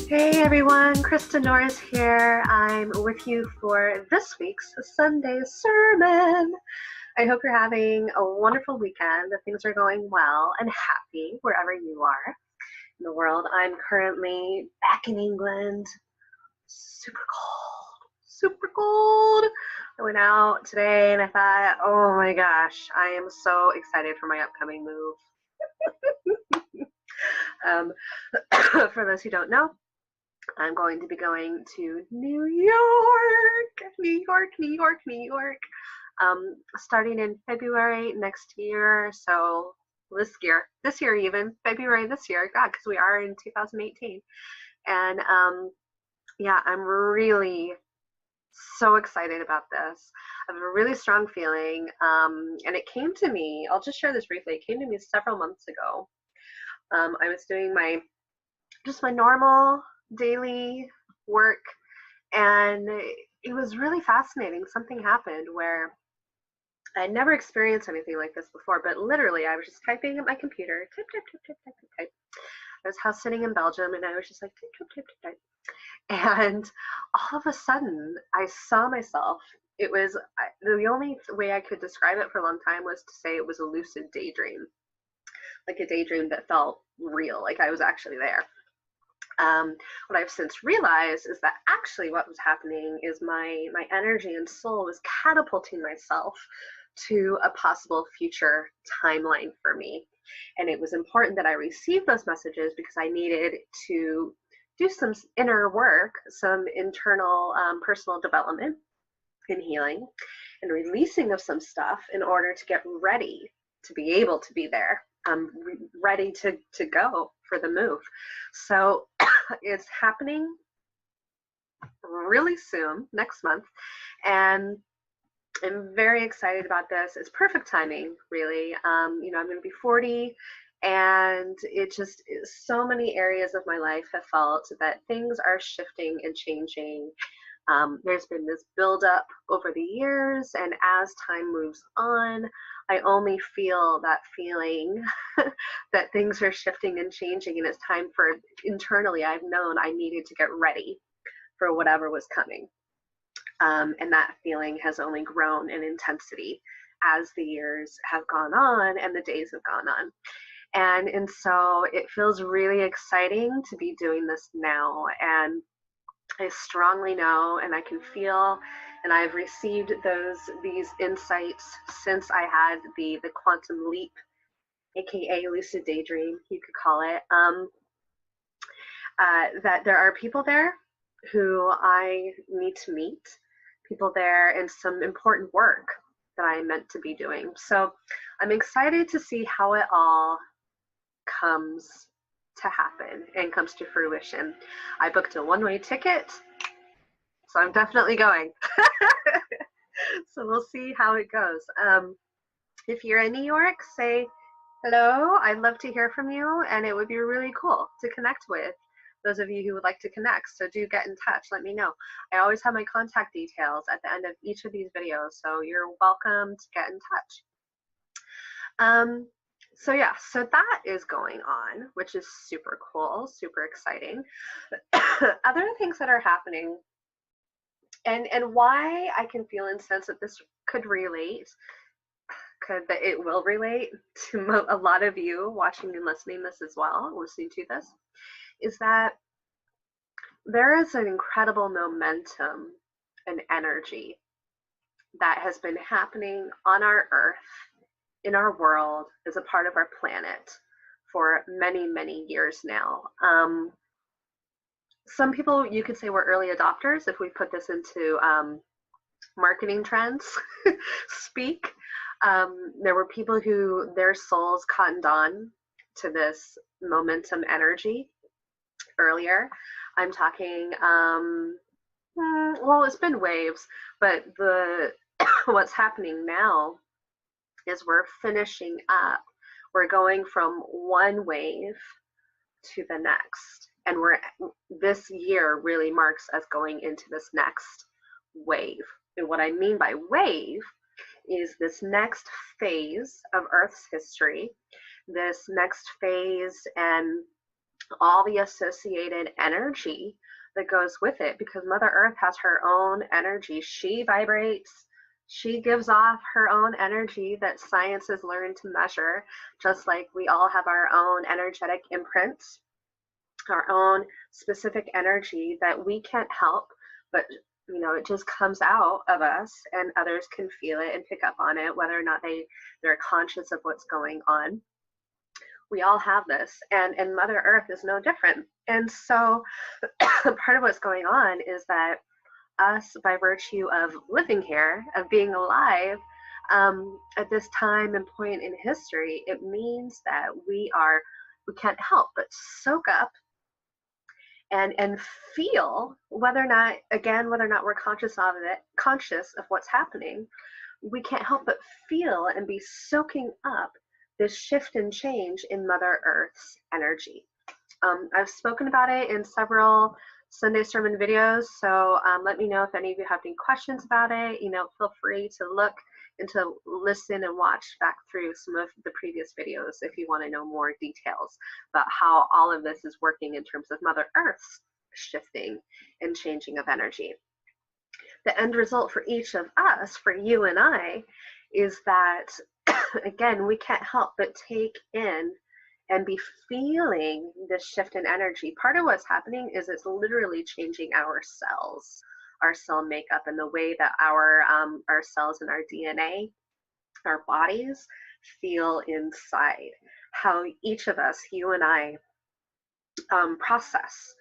Hey everyone, Krista Norris here. I'm with you for this week's Sunday sermon. I hope you're having a wonderful weekend, that things are going well and happy wherever you are in the world. I'm currently back in England. Super cold, super cold. I went out today and I thought, oh my gosh, I am so excited for my upcoming move. For those who don't know, I'm going to be going to New York, New York, New York, New York, starting in February next year. So this year even, February this year, God, because we are in 2018. And yeah, I'm really so excited about this. I have a really strong feeling, and it came to me, I'll just share this briefly. It came to me several months ago. I was doing just my normal daily work, and it was really fascinating. Something happened where I had never experienced anything like this before, but literally I was just typing at my computer, type, type, type, type, type, type, type. I was house sitting in Belgium, and I was just like type, type, type, type, type. And all of a sudden I saw myself. It was the only way I could describe it for a long time was to say it was a lucid daydream, like a daydream that felt real, like I was actually there. What I've since realized is that actually what was happening is my energy and soul was catapulting myself to a possible future timeline for me. And it was important that I received those messages because I needed to do some inner work, some internal personal development and healing and releasing of some stuff in order to get ready to be able to be there. I'm ready to go for the move. So it's happening really soon, next month, and I'm very excited about this. It's perfect timing, really. I'm going to be 40, and it just so many areas of my life have felt that things are shifting and changing. There's been this buildup over the years, and as time moves on, I only feel that feeling that things are shifting and changing, and it's time for internally. I've known I needed to get ready for whatever was coming, and that feeling has only grown in intensity as the years have gone on and the days have gone on. And so it feels really exciting to be doing this now, and I strongly know, and I can feel, and I've received these insights since I had the quantum leap, aka lucid daydream, you could call it. That there are people there who I need to meet, people there, and some important work that I am meant to be doing. So I'm excited to see how it all comes to happen and comes to fruition. I booked a one-way ticket, so I'm definitely going. So we'll see how it goes. If you're in New York, say hello. I'd love to hear from you, and it would be really cool to connect with those of you who would like to connect. So do get in touch. Let me know. I always have my contact details at the end of each of these videos, so you're welcome to get in touch. So yeah, so that is going on, which is super cool, super exciting. Other things that are happening, and why I can feel and sense that this could relate, that it will relate to a lot of you watching and listening to this, is that there is an incredible momentum and energy that has been happening on our earth, in our world, as a part of our planet for many, many years now. Some people, you could say, were early adopters if we put this into marketing trends speak. There were people who their souls cottoned on to this momentum energy earlier. I'm talking, well, it's been waves, but what's happening now is we're finishing up. We're going from one wave to the next, and this year really marks us going into this next wave. And what I mean by wave is this next phase of Earth's history, this next phase and all the associated energy that goes with it, because Mother Earth has her own energy. She vibrates, she gives off her own energy that science has learned to measure, just like we all have our own energetic imprints, our own specific energy that we can't help, but it just comes out of us, and others can feel it and pick up on it, whether or not they're conscious of what's going on. We all have this, and Mother Earth is no different. And so part of what's going on is that us, by virtue of living here, of being alive, at this time and point in history, it means that we can't help but soak up and feel, whether or not we're conscious of what's happening. We can't help but feel and be soaking up this shift and change in Mother Earth's energy. I've spoken about it in several Sunday sermon videos, so let me know if any of you have any questions about it. Feel free to look and to listen and watch back through some of the previous videos if you want to know more details about how all of this is working in terms of Mother Earth's shifting and changing of energy. The end result for each of us, for you and I, is that, again, we can't help but take in and be feeling this shift in energy. Part of what's happening is it's literally changing our cells, our cell makeup, and the way that our cells and our DNA, our bodies, feel inside. How each of us, you and I, process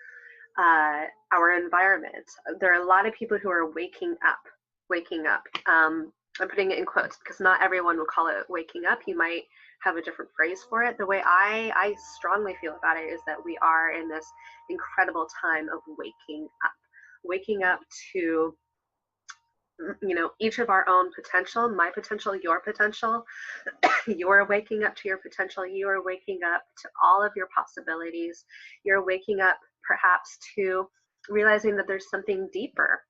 our environment. There are a lot of people who are waking up. I'm putting it in quotes because not everyone will call it waking up. You might have a different phrase for it. The way I strongly feel about it is that we are in this incredible time of waking up to each of our own potential, my potential, your potential. You're waking up to your potential. You are waking up to all of your possibilities. You're waking up perhaps to realizing that there's something deeper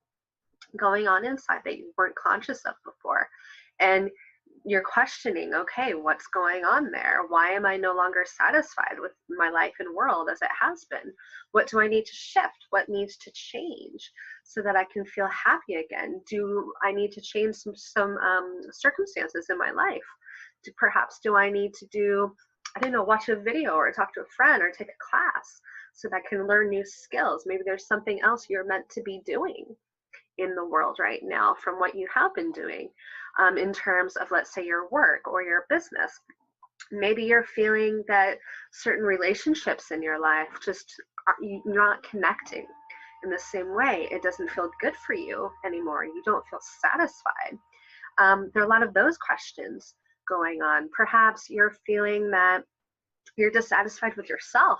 going on inside that you weren't conscious of before. And you're questioning, okay, what's going on there? Why am I no longer satisfied with my life and world as it has been? What do I need to shift? What needs to change so that I can feel happy again? Do I need to change some circumstances in my life? Do I need to watch a video or talk to a friend or take a class so that I can learn new skills? Maybe there's something else you're meant to be doing in the world right now from what you have been doing, in terms of, let's say, your work or your business. Maybe you're feeling that certain relationships in your life you're not connecting in the same way. It doesn't feel good for you anymore. You don't feel satisfied. There are a lot of those questions going on. Perhaps you're feeling that you're dissatisfied with yourself.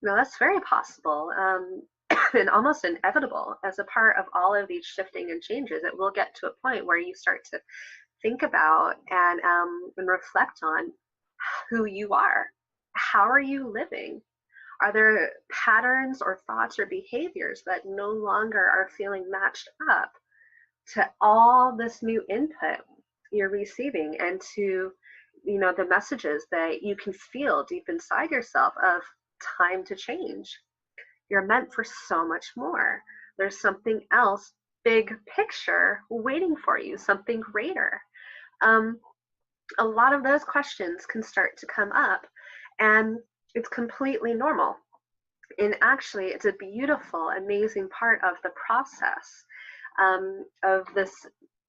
That's very possible. And almost inevitable. As a part of all of these shifting and changes, it will get to a point where you start to think about and reflect on who you are. How are you living? Are there patterns or thoughts or behaviors that no longer are feeling matched up to all this new input you're receiving, and to the messages that you can feel deep inside yourself of time to change? You're meant for so much more. There's something else, big picture, waiting for you, something greater. A lot of those questions can start to come up, and it's completely normal. And actually, it's a beautiful, amazing part of the process of this,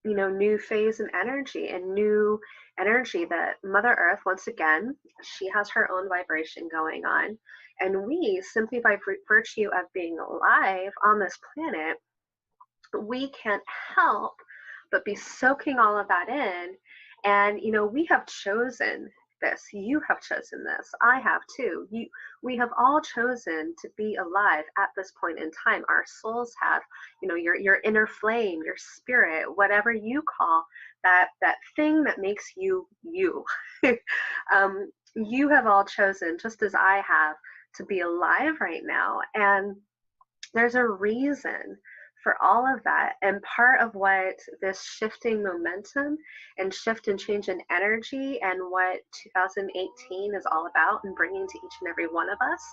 new phase in energy, and new energy that Mother Earth, once again, she has her own vibration going on. And we, simply by virtue of being alive on this planet, we can't help but be soaking all of that in. And, we have chosen this. You have chosen this. I have too. We have all chosen to be alive at this point in time. Our souls have, your inner flame, your spirit, whatever you call that thing that makes you you. You have all chosen, just as I have, to be alive right now. And there's a reason for all of that. And part of what this shifting momentum and shift and change in energy, and what 2018 is all about and bringing to each and every one of us,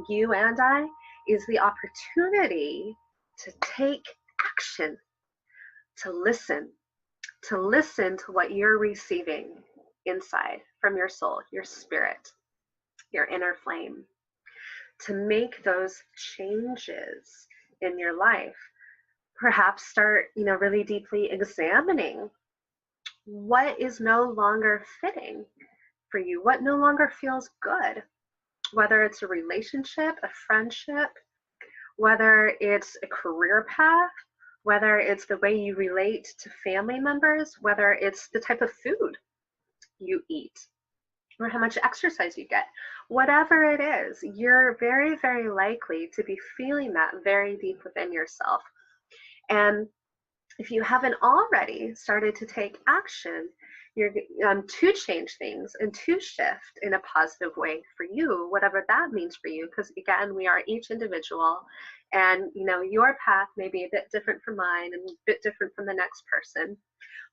you and I, is the opportunity to take action, to listen, to what you're receiving inside from your soul, your spirit, your inner flame, to make those changes in your life. Perhaps start, really deeply examining what is no longer fitting for you, what no longer feels good, whether it's a relationship, a friendship, whether it's a career path, whether it's the way you relate to family members, whether it's the type of food you eat, or how much exercise you get. Whatever it is, you're very, very likely to be feeling that very deep within yourself. And if you haven't already started to take action, you're to change things and to shift in a positive way for you, whatever that means for you. Because again, we are each individual, and your path may be a bit different from mine and a bit different from the next person.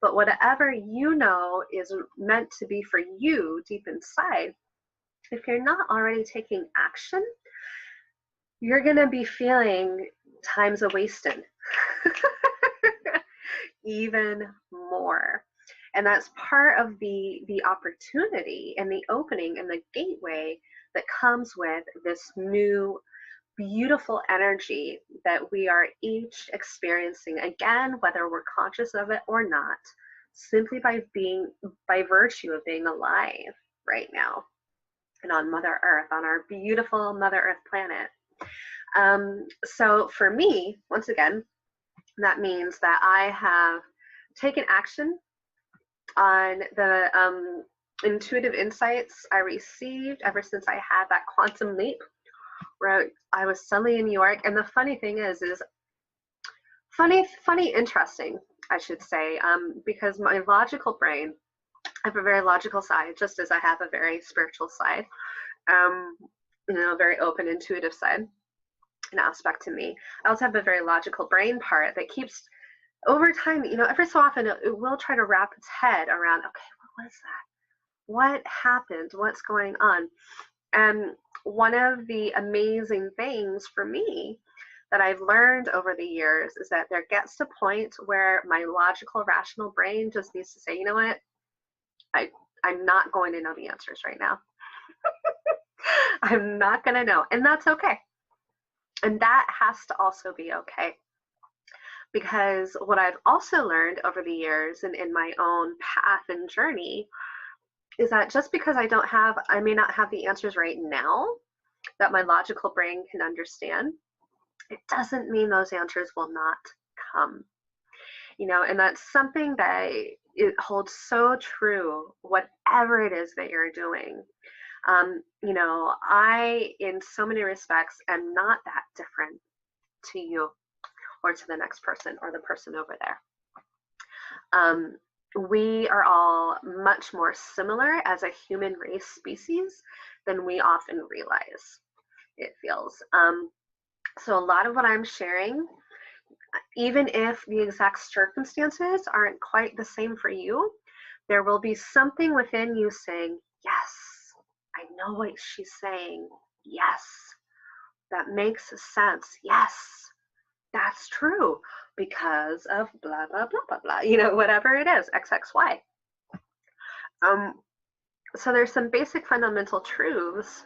But whatever is meant to be for you deep inside, if you're not already taking action, you're going to be feeling time's a wasted even more. And that's part of the opportunity and the opening and the gateway that comes with this new beautiful energy that we are each experiencing, again, whether we're conscious of it or not, simply by virtue of being alive right now and on Mother Earth, on our beautiful Mother Earth planet. So for me, once again, that means that I have taken action on the intuitive insights I received ever since I had that quantum leap where I was suddenly in New York. And the funny thing is interesting, I should say, because my logical brain, I have a very logical side, just as I have a very spiritual side, very open, intuitive side, an aspect to me. I also have a very logical brain part that keeps, over time, every so often it will try to wrap its head around, okay, what was that? What happened? What's going on? And one of the amazing things for me that I've learned over the years is that there gets to a point where my logical, rational brain just needs to say, you know what? I'm not going to know the answers right now. I'm not going to know. And that's okay. And that has to also be okay. Because what I've also learned over the years and in my own path and journey is that just because I may not have the answers right now that my logical brain can understand, it doesn't mean those answers will not come. And that's something that it holds so true, whatever it is that you're doing. I, in so many respects, am not that different to you or to the next person or the person over there. We are all much more similar as a human race species than we often realize, it feels. So a lot of what I'm sharing, even if the exact circumstances aren't quite the same for you, there will be something within you saying, yes, I know what she's saying. Yes, that makes sense. Yes, that's true because of blah, blah, blah, blah, blah, whatever it is, XXY. So there's some basic fundamental truths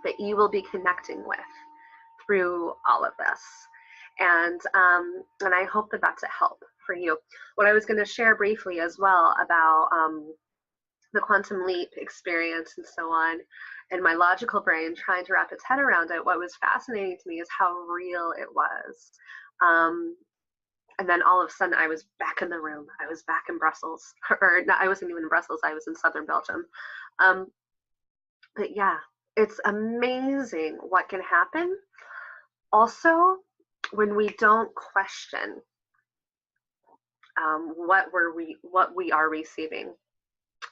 that you will be connecting with through all of this. And I hope that that's a help for you. What I was going to share briefly as well about the quantum leap experience and so on, and my logical brain trying to wrap its head around it, what was fascinating to me is how real it was. And then all of a sudden I was back in the room. I was back in Brussels, or no, I wasn't even in Brussels. I was in southern Belgium. But yeah, it's amazing what can happen. Also, when we don't question what we are receiving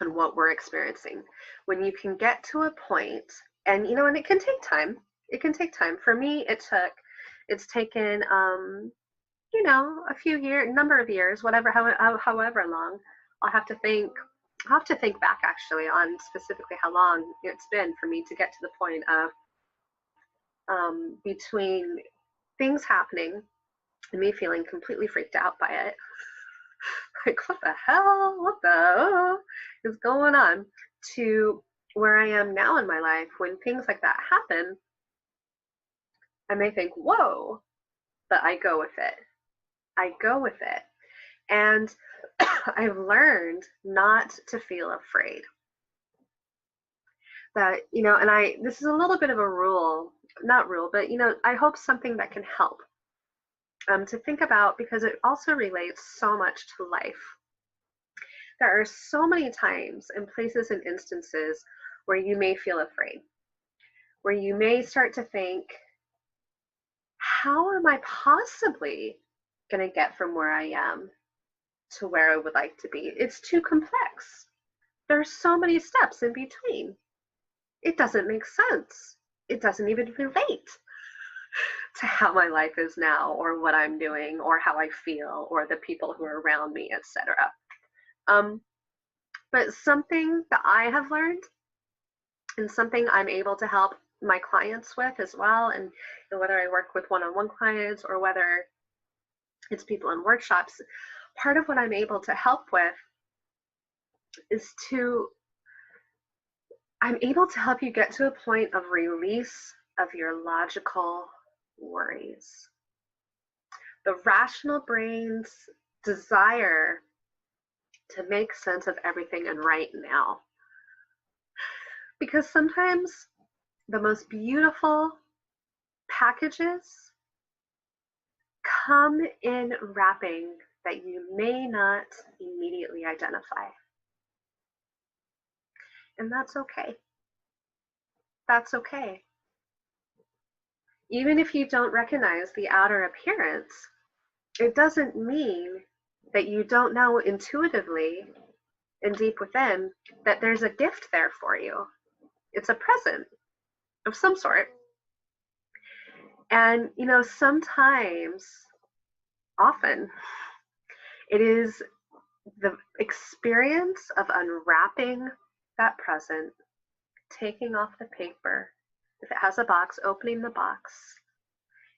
and what we're experiencing, when you can get to a point, and and it can take time. It can take time. For me, it's taken a few number of years, however long. I'll have to think back actually on specifically how long it's been for me to get to the point of between things happening and me feeling completely freaked out by it. Like, what the hell? What the is going on? To where I am now in my life, when things like that happen, I may think, whoa, but I go with it. I go with it. And I've learned not to feel afraid. That, and this is a little bit of a rule, not rule, but, I hope something that can help to think about, because it also relates so much to life. There are so many times and places and instances where you may feel afraid, where you may start to think, how am I possibly going to get from where I am to where I would like to be? It's too complex. There's so many steps in between. It doesn't make sense. It doesn't even relate to how my life is now, or what I'm doing, or how I feel, or the people who are around me, etc. But something that I have learned, and something I'm able to help my clients with as well, and whether I work with one-on-one clients or whether it's people in workshops, part of what I'm able to help with is I'm able to help you get to a point of release of your logical worries. The rational brain's desire to make sense of everything and right now. Because sometimes the most beautiful packages come in wrapping that you may not immediately identify. And that's okay. That's okay. Even if you don't recognize the outer appearance, it doesn't mean that you don't know intuitively and deep within that there's a gift there for you. It's a present of some sort. And, sometimes, often, it is the experience of unwrapping that present, taking off the paper, if it has a box, opening the box,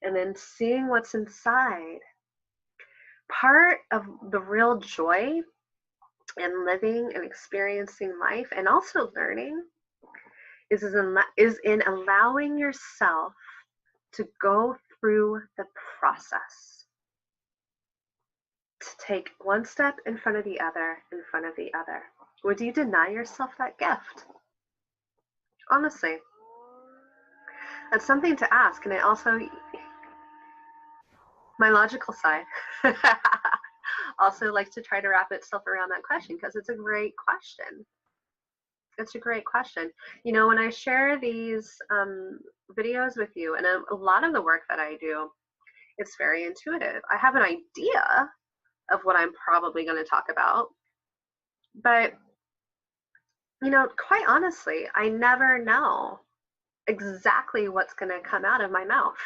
and then seeing what's inside. Part of the real joy in living and experiencing life, and also learning, is in allowing yourself to go through the process, to take one step in front of the other, in front of the other. Would you deny yourself that gift? Honestly, that's something to ask. And I also, my logical side, also likes to try to wrap itself around that question, because it's a great question. It's a great question. When I share these videos with you, and a lot of the work that I do, it's very intuitive. I have an idea of what I'm probably going to talk about, but quite honestly, I never know exactly what's going to come out of my mouth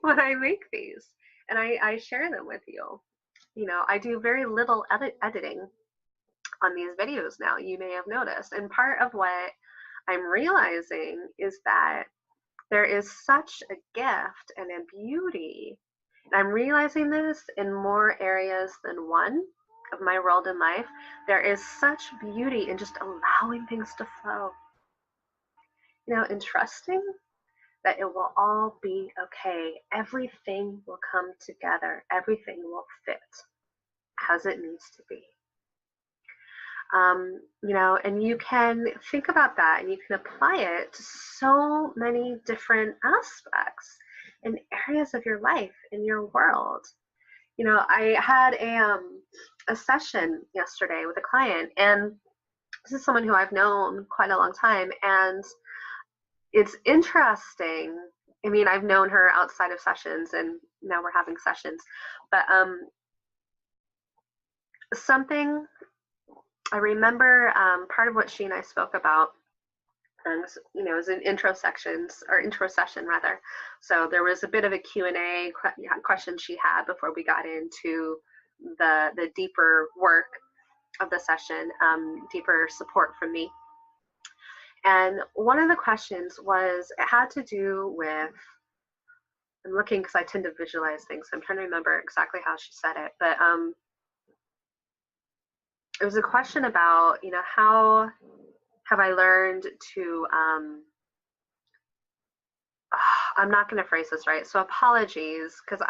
when I make these, and I share them with you. I do very little editing on these videos now, you may have noticed. And part of what I'm realizing is that there is such a gift and a beauty, and I'm realizing this in more areas than one of my world in life. There is such beauty in just allowing things to flow, and trusting that it will all be okay. Everything will come together. Everything will fit as it needs to be. And you can think about that, and you can apply it to so many different aspects and areas of your life, in your world. I had a session yesterday with a client, and this is someone who I've known quite a long time, and it's interesting. I mean, I've known her outside of sessions, and now we're having sessions, but something I remember, part of what she and I spoke about, was in intro session rather. So there was a bit of a Q&A question she had before we got into the deeper work of the session, deeper support from me. And one of the questions was, it had to do with, I'm looking because I tend to visualize things, so I'm trying to remember exactly how she said it, but it was a question about, how have I learned to, I'm not going to phrase this right, so apologies, because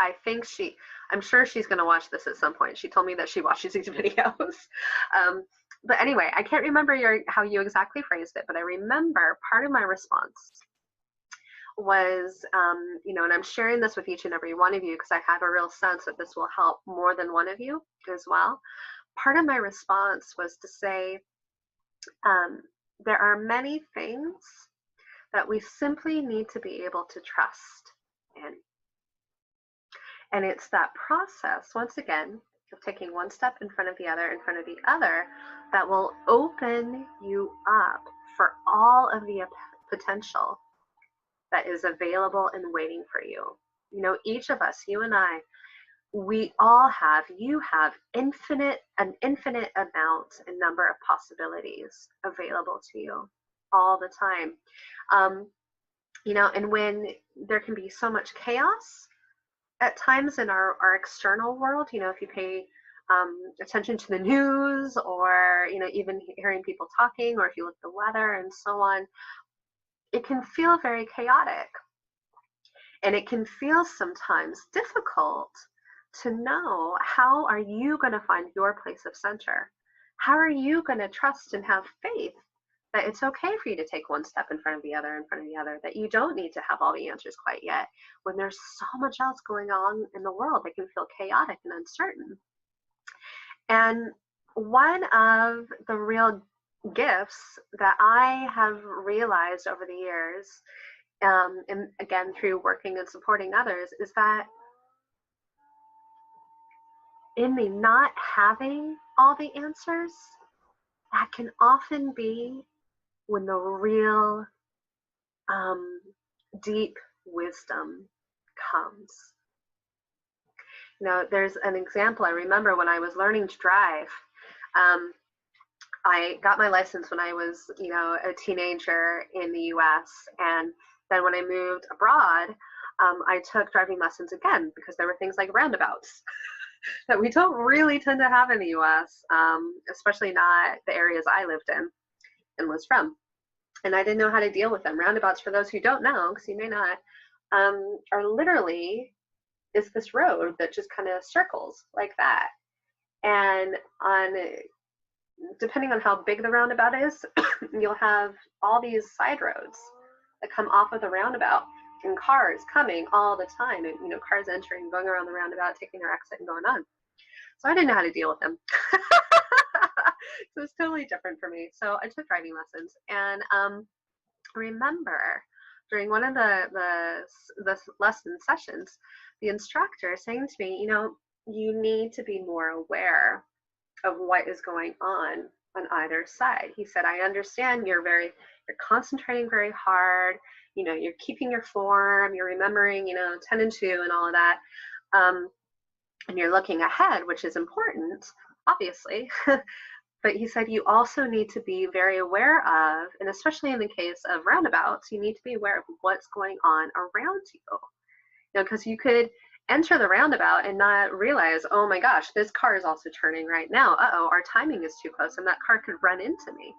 I'm sure she's going to watch this at some point. She told me that she watches these videos. But anyway, I can't remember how you exactly phrased it, but I remember part of my response was, and I'm sharing this with each and every one of you because I have a real sense that this will help more than one of you as well. Part of my response was to say, there are many things that we simply need to be able to trust in. And it's that process, once again, of taking one step in front of the other, that will open you up for all of the potential that is available and waiting for you. Each of us, you and I, we all have, you have an infinite amount and number of possibilities available to you all the time. And when there can be so much chaos at times in our external world, if you pay attention to the news, or even hearing people talking, or if you look at the weather and so on, it can feel very chaotic, and it can feel sometimes difficult to know, how are you going to find your place of center? How are you going to trust and have faith that it's okay for you to take one step in front of the other, that you don't need to have all the answers quite yet, when there's so much else going on in the world that can feel chaotic and uncertain? And one of the real gifts that I have realized over the years, and again through working and supporting others, is that in the not having all the answers, that can often be when the real deep wisdom comes. There's an example. I remember when I was learning to drive, I got my license when I was, a teenager in the US. And then when I moved abroad, I took driving lessons again, because there were things like roundabouts that we don't really tend to have in the US, especially not the areas I lived in and was from. And I didn't know how to deal with them. Roundabouts, for those who don't know, because you may not, are literally, is this road that just kind of circles like that. And depending on how big the roundabout is, you'll have all these side roads that come off of the roundabout, and cars coming all the time, and cars entering, going around the roundabout, taking their exit and going on. So I didn't know how to deal with them. So it's totally different for me. So I took driving lessons, and remember during one of the lesson sessions, the instructor saying to me, you need to be more aware of what is going on either side. He said, I understand you're concentrating very hard, you're keeping your form, you're remembering, 10 and 2 and all of that. And you're looking ahead, which is important, obviously. But he said, you also need to be very aware of, and especially in the case of roundabouts, you need to be aware of what's going on around you. Because you could enter the roundabout and not realize, oh my gosh, this car is also turning right now. Uh-oh, our timing is too close, and that car could run into me.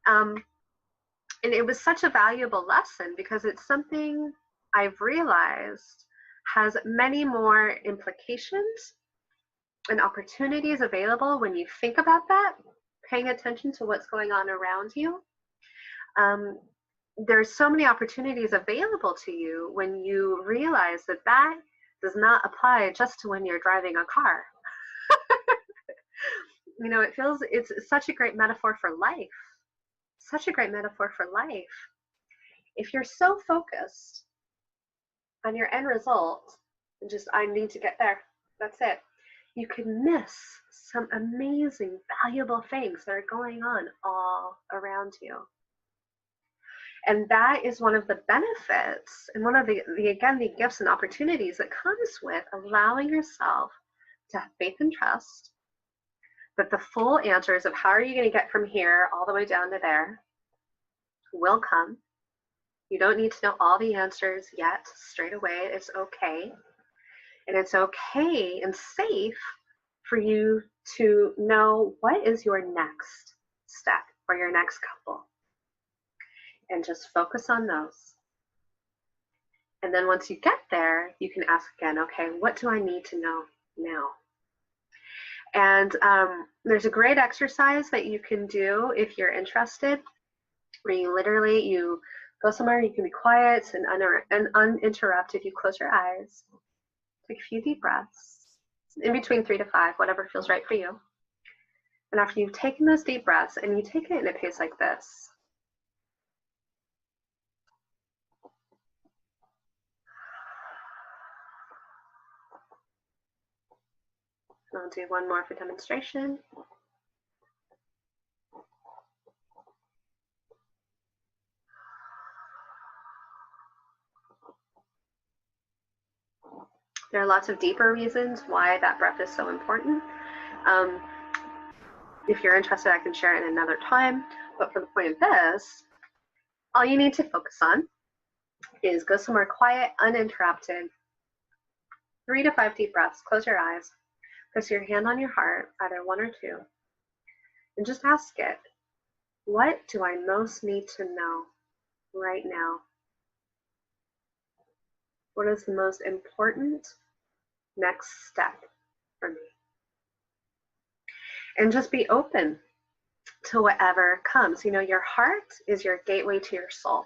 And it was such a valuable lesson, because it's something I've realized has many more implications and opportunities available when you think about that, paying attention to what's going on around you. There's so many opportunities available to you when you realize that does not apply just to when you're driving a car. It's such a great metaphor for life. Such a great metaphor for life. If you're so focused on your end result, and just, I need to get there, that's it, you can miss some amazing, valuable things that are going on all around you. And that is one of the benefits, and one of the gifts and opportunities that comes with allowing yourself to have faith and trust that the full answers of how are you going to get from here all the way down to there will come. You don't need to know all the answers yet straight away. It's okay. And it's okay and safe for you to know what is your next step or your next couple. And just focus on those. And then once you get there, you can ask again, okay, what do I need to know now? And there's a great exercise that you can do if you're interested, where you go somewhere, you can be quiet and uninterrupted. You close your eyes, take a few deep breaths, in between 3 to 5, whatever feels right for you. And after you've taken those deep breaths, and you take it in a pace like this. And I'll do one more for demonstration. There are lots of deeper reasons why that breath is so important. If you're interested, I can share it in another time. But for the point of this, all you need to focus on is go somewhere quiet, uninterrupted, 3 to 5 deep breaths, close your eyes, place your hand on your heart, either 1 or 2, and just ask it, what do I most need to know right now? What is the most important next step for me? And just be open to whatever comes. You know, your heart is your gateway to your soul.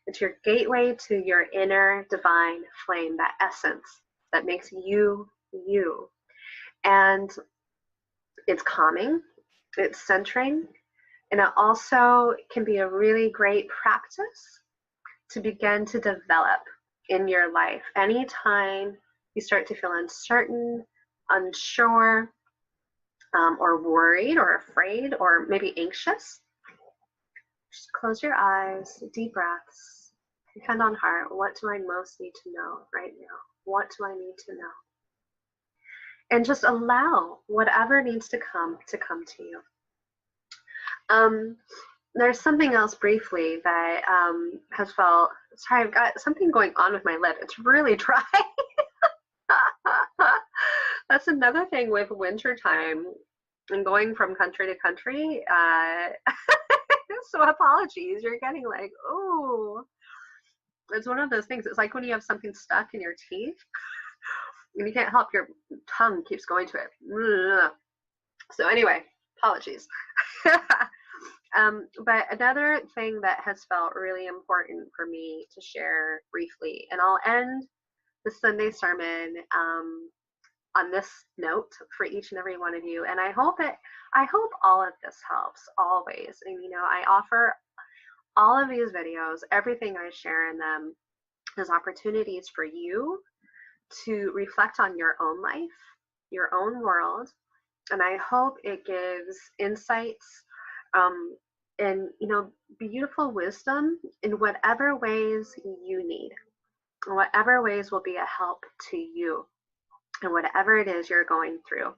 It's your gateway to your inner divine flame, that essence that makes you, you. And it's calming, it's centering, and it also can be a really great practice to begin to develop in your life. Anytime you start to feel uncertain, unsure, or worried or afraid or maybe anxious, just close your eyes, deep breaths, hand on heart. What do I most need to know right now? What do I need to know? And just allow whatever needs to come to you. There's something else briefly that has felt, sorry, I've got something going on with my lip. It's really dry. That's another thing with winter time and going from country to country. So apologies, you're getting like, oh, it's one of those things. It's like when you have something stuck in your teeth and you can't help, your tongue keeps going to it. So anyway, apologies. But another thing that has felt really important for me to share briefly, and I'll end the Sunday sermon on this note for each and every one of you. And I hope all of this helps always. And you know, I offer all of these videos, everything I share in them is opportunities for you to reflect on your own life, your own world. And I hope it gives insights and, you know, beautiful wisdom in whatever ways you need, whatever ways will be a help to you, and whatever it is you're going through.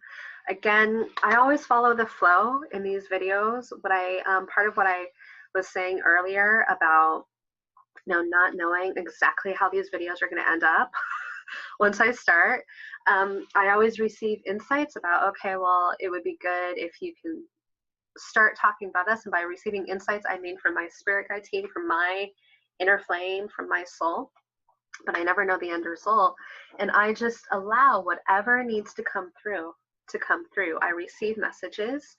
Again, I always follow the flow in these videos, but part of what I was saying earlier about, you know, not knowing exactly how these videos are going to end up once I start, I always receive insights about, okay, well, it would be good if you can start talking about this. And by receiving insights, I mean from my spirit guide team, from my inner flame, from my soul. But I never know the end result. And I just allow whatever needs to come through to come through. I receive messages.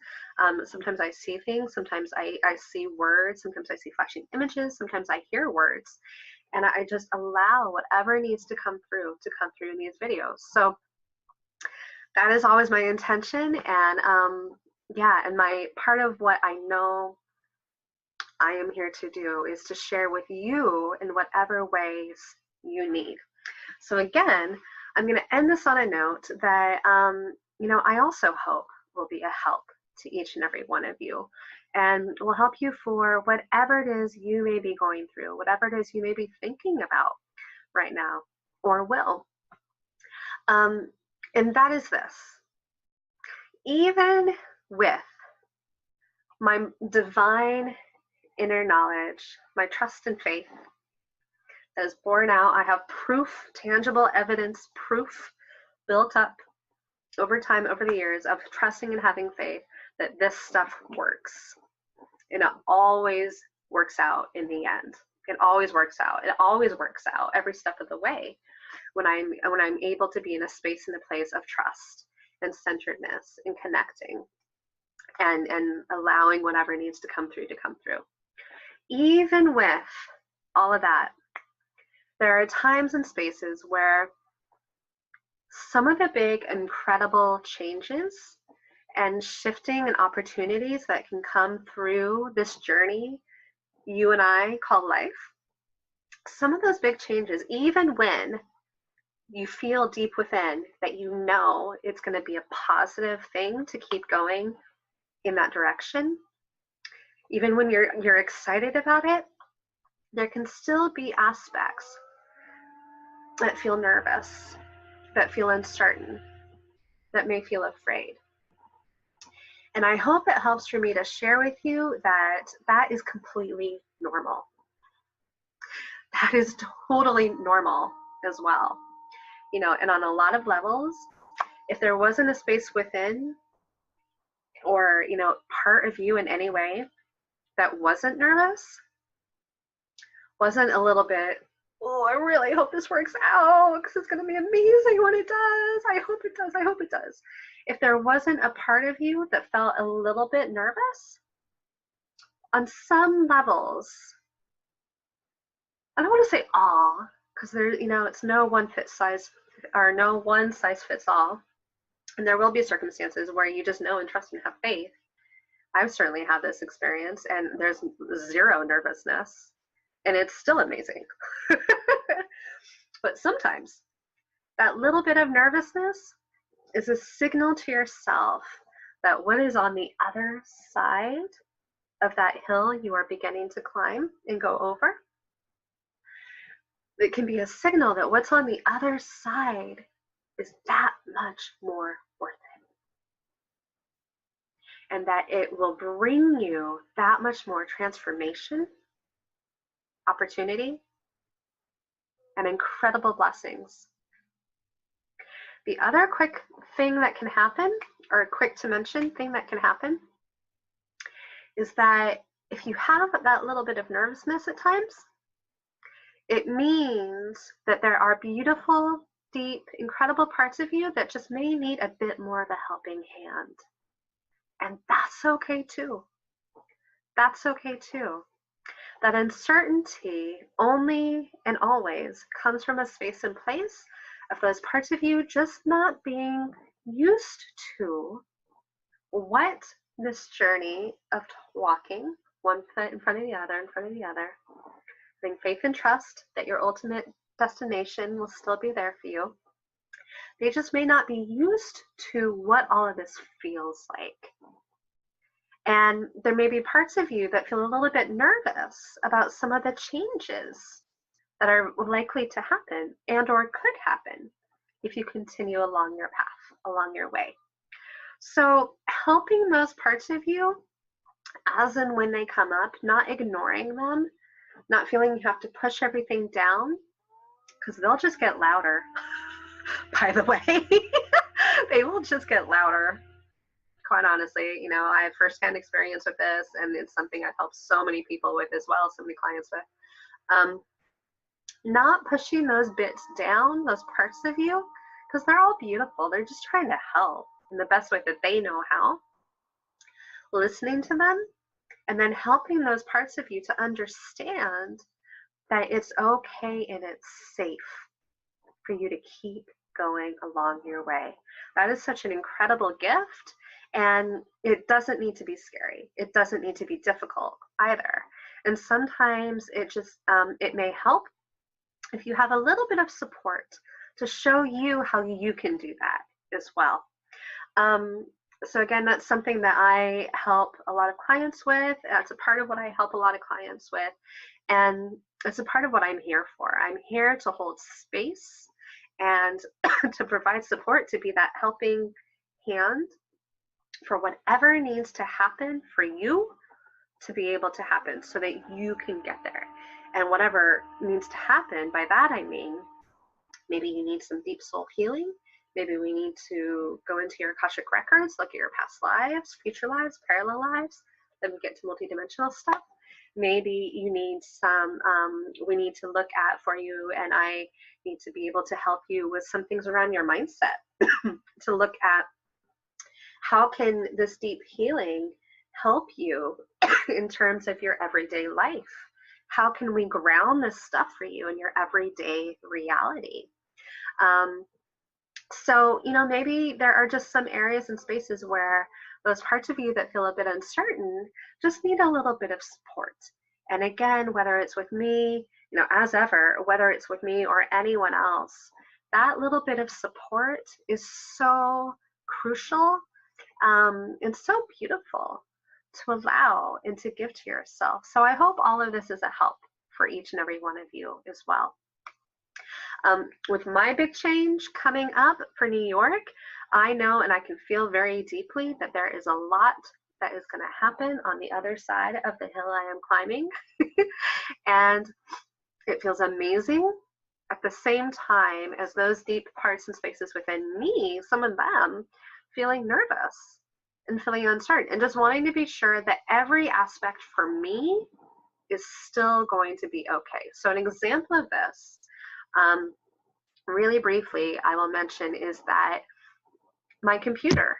Sometimes I see things. Sometimes I see words. Sometimes I see flashing images. Sometimes I hear words. And I just allow whatever needs to come through in these videos. So that is always my intention. And yeah, and my part of what I know I am here to do is to share with you in whatever ways you need. So again, I'm going to end this on a note that, you know, I also hope will be a help to each and every one of you, and will help you for whatever it is you may be going through, whatever it is you may be thinking about right now or will. And that is this. Even with my divine inner knowledge, my trust and faith that is borne out. I have proof, tangible evidence, proof built up over time, over the years of trusting and having faith that this stuff works. And it always works out in the end. It always works out. It always works out every step of the way when I'm able to be in a space and a place of trust and centeredness and connecting and allowing whatever needs to come through. Even with all of that, there are times and spaces where some of the big, incredible changes and shifting and opportunities that can come through this journey you and I call life, some of those big changes, even when you feel deep within that you know it's going to be a positive thing to keep going in that direction, even when you're excited about it, there can still be aspects that feel nervous, that feel uncertain, that may feel afraid. And I hope it helps for me to share with you that that is completely normal. That is totally normal as well. You know, and on a lot of levels, if there wasn't a space within or, you know, part of you in any way that wasn't nervous, wasn't a little bit, oh, I really hope this works out because it's going to be amazing when it does. I hope it does. I hope it does. If there wasn't a part of you that felt a little bit nervous, on some levels, I don't want to say all, because there, you know, it's no one size fits all. And there will be circumstances where you just know and trust and have faith. I've certainly had this experience, and there's zero nervousness, and it's still amazing. But sometimes that little bit of nervousness is a signal to yourself that what is on the other side of that hill you are beginning to climb and go over, it can be a signal that what's on the other side is that much more worth it. And that it will bring you that much more transformation, opportunity, and incredible blessings. The other quick thing that can happen, or quick to mention thing that can happen, is that if you have that little bit of nervousness at times, it means that there are beautiful, deep, incredible parts of you that just may need a bit more of a helping hand. And that's okay too. That's okay too. That uncertainty only and always comes from a space and place of those parts of you just not being used to what this journey of walking one foot in front of the other, having faith and trust that your ultimate destination will still be there for you. They just may not be used to what all of this feels like. And there may be parts of you that feel a little bit nervous about some of the changes that are likely to happen and or could happen if you continue along your path, along your way. So helping those parts of you as and when they come up, not ignoring them, not feeling you have to push everything down, because they'll just get louder. By the way, they will just get louder. Quite honestly, you know, I have firsthand experience with this, and it's something I've helped so many people with as well, so many clients with. Not pushing those bits down, those parts of you, because they're all beautiful. They're just trying to help in the best way that they know how. Listening to them, and then helping those parts of you to understand that it's okay and it's safe for you to keep going along your way. That is such an incredible gift, and it doesn't need to be scary. It doesn't need to be difficult either. And sometimes it just, it may help if you have a little bit of support to show you how you can do that as well. So again, that's something that I help a lot of clients with. That's a part of what I help a lot of clients with. And it's a part of what I'm here for. I'm here to hold space and to provide support, to be that helping hand for whatever needs to happen for you to be able to happen so that you can get there. And whatever needs to happen, by that I mean, maybe you need some deep soul healing. Maybe we need to go into your Akashic records, look at your past lives, future lives, parallel lives, then we get to multidimensional stuff. Maybe you need some, we need to look at for you, and I need to be able to help you with some things around your mindset to look at how can this deep healing help you in terms of your everyday life? How can we ground this stuff for you in your everyday reality? So, maybe there are just some areas and spaces where those parts of you that feel a bit uncertain just need a little bit of support. And again, whether it's with me, as ever, whether it's with me or anyone else, that little bit of support is so crucial and so beautiful to allow and to give to yourself. So I hope all of this is a help for each and every one of you as well. With my big change coming up for New York, I know and I can feel very deeply that there is a lot that is going to happen on the other side of the hill I am climbing. And it feels amazing. At the same time as those deep parts and spaces within me, some of them feeling nervous and feeling uncertain and just wanting to be sure that every aspect for me is still going to be okay. So an example of this, really briefly, I will mention is that my computer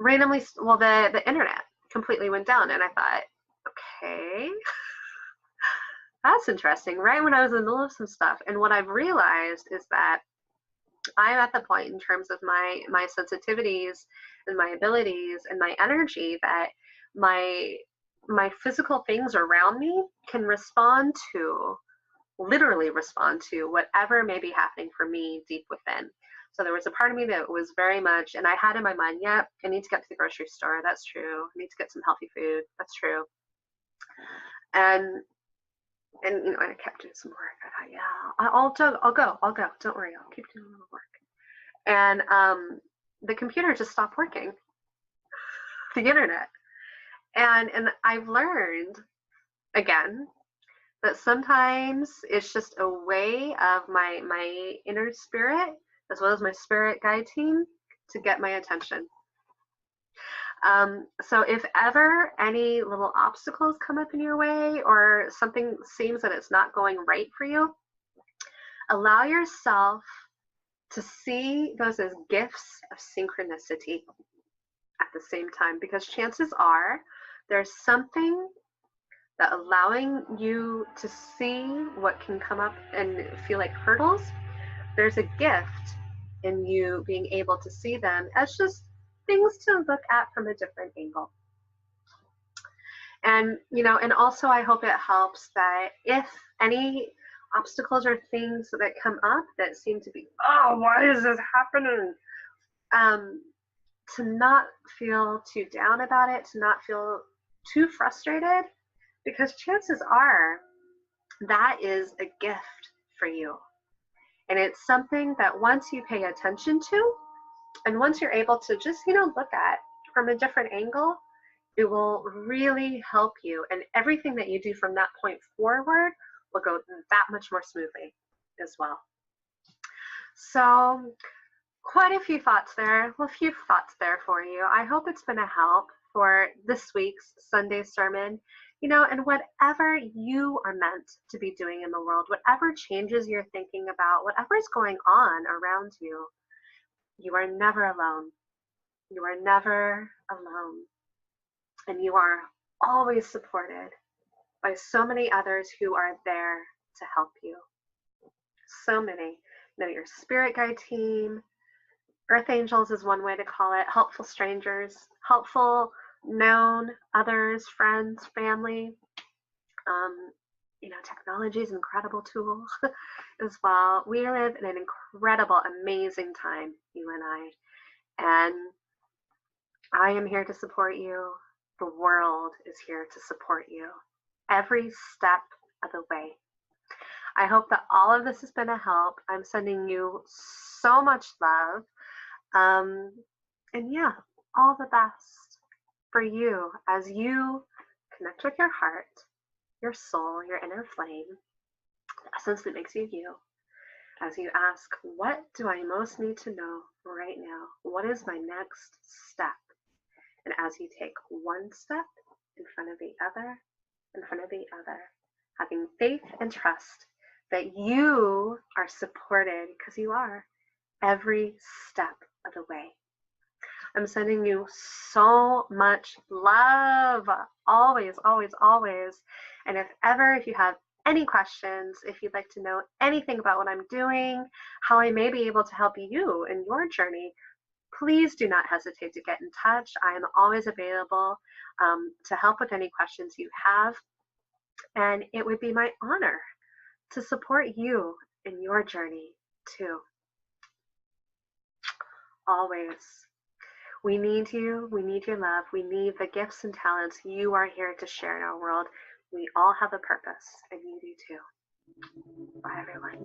randomly, well, the internet completely went down, and I thought, okay, that's interesting, right when I was in the middle of some stuff. And what I've realized is that I'm at the point in terms of my sensitivities and my abilities and my energy that my physical things around me can literally respond to whatever may be happening for me deep within. So there was a part of me that was very much, and I had in my mind, yep, I need to get to the grocery store. That's true. I need to get some healthy food. That's true. And I kept doing some work. I thought, yeah, I'll go. Don't worry, I'll keep doing a little work. And the computer just stopped working, the internet. And I've learned, again, that sometimes it's just a way of my inner spirit, as well as my spirit guide team, to get my attention. So if ever any little obstacles come up in your way or something seems that it's not going right for you, allow yourself to see those as gifts of synchronicity at the same time, because chances are there's something that allowing you to see what can come up and feel like hurdles, there's a gift in you being able to see them as just things to look at from a different angle. And, and also I hope it helps that if any obstacles or things that come up that seem to be, oh, why is this happening? To not feel too down about it, to not feel too frustrated, because chances are that is a gift for you. And it's something that once you pay attention to, and once you're able to just, look at from a different angle, it will really help you. And everything that you do from that point forward will go that much more smoothly as well. So quite a few thoughts there, for you. I hope it's been a help for this week's Sunday sermon, and whatever you are meant to be doing in the world, whatever changes you're thinking about, whatever is going on around you, you are never alone. You are never alone. And you are always supported by so many others who are there to help you. So many. Your spirit guide team, earth angels is one way to call it, helpful strangers, helpful known others, friends, family. Technology is an incredible tool as well. We live in an incredible, amazing time, you and I. And I am here to support you. The world is here to support you every step of the way. I hope that all of this has been a help. I'm sending you so much love. And yeah, all the best for you as you connect with your heart, your soul, your inner flame, the essence that makes you you, as you ask, what do I most need to know right now? What is my next step? And as you take one step in front of the other, in front of the other, having faith and trust that you are supported, because you are, every step of the way. I'm sending you so much love, always, always, always. And if you have any questions, if you'd like to know anything about what I'm doing, how I may be able to help you in your journey, please do not hesitate to get in touch. I am always available to help with any questions you have. And it would be my honor to support you in your journey too. Always. We need you. We need your love. We need the gifts and talents you are here to share in our world. We all have a purpose, and you do too. Bye, everyone.